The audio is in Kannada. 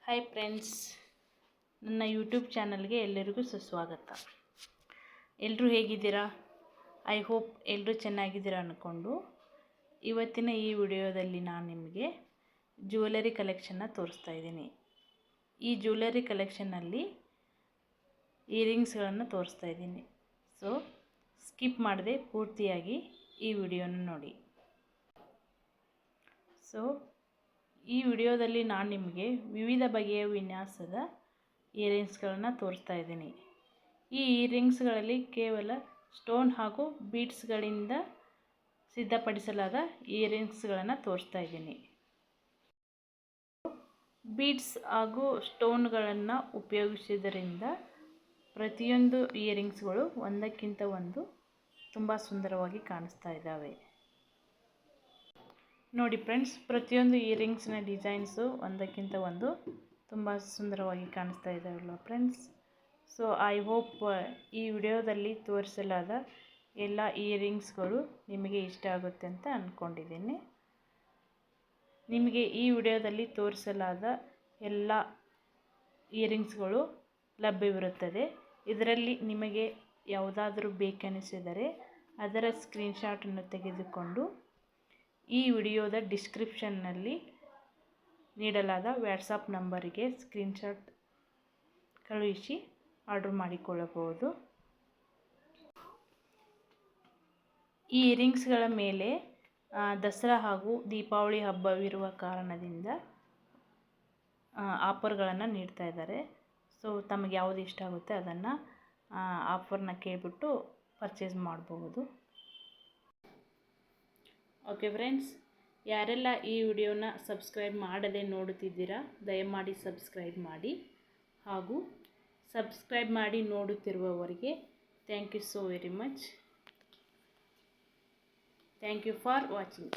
ಹಾಯ್ ಫ್ರೆಂಡ್ಸ್, ನನ್ನ ಯೂಟ್ಯೂಬ್ ಚಾನಲ್ಗೆ ಎಲ್ಲರಿಗೂ ಸುಸ್ವಾಗತ. ಎಲ್ಲರೂ ಹೇಗಿದ್ದೀರಾ? ಐ ಹೋಪ್ ಎಲ್ಲರೂ ಚೆನ್ನಾಗಿದ್ದೀರಾ ಅಂದ್ಕೊಂಡು ಇವತ್ತಿನ ಈ ವಿಡಿಯೋದಲ್ಲಿ ನಾನು ನಿಮಗೆ ಜ್ಯುವೆಲರಿ ಕಲೆಕ್ಷನ್ನ ತೋರಿಸ್ತಾ ಇದ್ದೀನಿ. ಈ ಜ್ಯುವೆಲರಿ ಕಲೆಕ್ಷನ್ನಲ್ಲಿ ಇಯರಿಂಗ್ಸ್ಗಳನ್ನು ತೋರಿಸ್ತಾ ಇದ್ದೀನಿ. ಸೊ ಸ್ಕಿಪ್ ಮಾಡದೆ ಪೂರ್ತಿಯಾಗಿ ಈ ವಿಡಿಯೋನ ನೋಡಿ. ಸೊ ಈ ವಿಡಿಯೋದಲ್ಲಿ ನಾನು ನಿಮಗೆ ವಿವಿಧ ಬಗೆಯ ವಿನ್ಯಾಸದ ಇಯರಿಂಗ್ಸ್ಗಳನ್ನು ತೋರಿಸ್ತಾ ಇದ್ದೀನಿ. ಈ ಇಯರಿಂಗ್ಸ್ಗಳಲ್ಲಿ ಕೇವಲ ಸ್ಟೋನ್ ಹಾಗೂ ಬೀಡ್ಸ್ಗಳಿಂದ ಸಿದ್ಧಪಡಿಸಲಾದ ಇಯರಿಂಗ್ಸ್ಗಳನ್ನು ತೋರಿಸ್ತಾ ಇದ್ದೀನಿ. ಬೀಡ್ಸ್ ಹಾಗೂ ಸ್ಟೋನ್ಗಳನ್ನು ಉಪಯೋಗಿಸುವುದರಿಂದ ಪ್ರತಿಯೊಂದು ಇಯರಿಂಗ್ಸ್ಗಳು ಒಂದಕ್ಕಿಂತ ಒಂದು ತುಂಬ ಸುಂದರವಾಗಿ ಕಾಣಿಸ್ತಾ ಇದ್ದಾವೆ. ನೋಡಿ ಫ್ರೆಂಡ್ಸ್, ಪ್ರತಿಯೊಂದು ಇಯರಿಂಗ್ಸ್ನ ಡಿಸೈನ್ಸು ಒಂದಕ್ಕಿಂತ ಒಂದು ತುಂಬ ಸುಂದರವಾಗಿ ಕಾಣಿಸ್ತಾ ಇದ್ದಾವಲ್ಲ ಫ್ರೆಂಡ್ಸ್. ಸೊ ಐ ಹೋಪ್ ಈ ವಿಡಿಯೋದಲ್ಲಿ ತೋರಿಸಲಾದ ಎಲ್ಲ ಇಯರಿಂಗ್ಸ್ಗಳು ನಿಮಗೆ ಇಷ್ಟ ಆಗುತ್ತೆ ಅಂತ ಅಂದ್ಕೊಂಡಿದ್ದೀನಿ. ನಿಮಗೆ ಈ ವಿಡಿಯೋದಲ್ಲಿ ತೋರಿಸಲಾದ ಎಲ್ಲ ಇಯರಿಂಗ್ಸ್ಗಳು ಲಭ್ಯವಿರುತ್ತದೆ. ಇದರಲ್ಲಿ ನಿಮಗೆ ಯಾವುದಾದರೂ ಬೇಕೆನಿಸಿದರೆ ಅದರ ಸ್ಕ್ರೀನ್ಶಾಟನ್ನು ತೆಗೆದುಕೊಂಡು ಈ ವಿಡಿಯೋದ ಡಿಸ್ಕ್ರಿಪ್ಷನ್ನಲ್ಲಿ ನೀಡಲಾದ ವಾಟ್ಸಪ್ ನಂಬರಿಗೆ ಸ್ಕ್ರೀನ್ಶಾಟ್ ಕಳುಹಿಸಿ ಆರ್ಡರ್ ಮಾಡಿಕೊಳ್ಳಬಹುದು. ಈ ಇಯರಿಂಗ್ಸ್ಗಳ ಮೇಲೆ ದಸರಾ ಹಾಗೂ ದೀಪಾವಳಿ ಹಬ್ಬವಿರುವ ಕಾರಣದಿಂದ ಆಫರ್ಗಳನ್ನು ನೀಡ್ತಾ ಇದ್ದಾರೆ. ಸೊ ತಮಗೆ ಯಾವುದು ಇಷ್ಟ ಆಗುತ್ತೆ ಅದನ್ನು ಆಫರ್ನ ಕೇಳಿಬಿಟ್ಟು ಪರ್ಚೇಸ್ ಮಾಡಬಹುದು. ಓಕೆ ಫ್ರೆಂಡ್ಸ್, ಯಾರೆಲ್ಲ ಈ ವಿಡಿಯೋನ ಸಬ್ಸ್ಕ್ರೈಬ್ ಮಾಡದೆ ನೋಡುತ್ತಿದ್ದೀರಾ ದಯಮಾಡಿ ಸಬ್ಸ್ಕ್ರೈಬ್ ಮಾಡಿ, ಹಾಗೂ ಸಬ್ಸ್ಕ್ರೈಬ್ ಮಾಡಿ ನೋಡುತ್ತಿರುವವರಿಗೆ thank you so very much. Thank you for watching.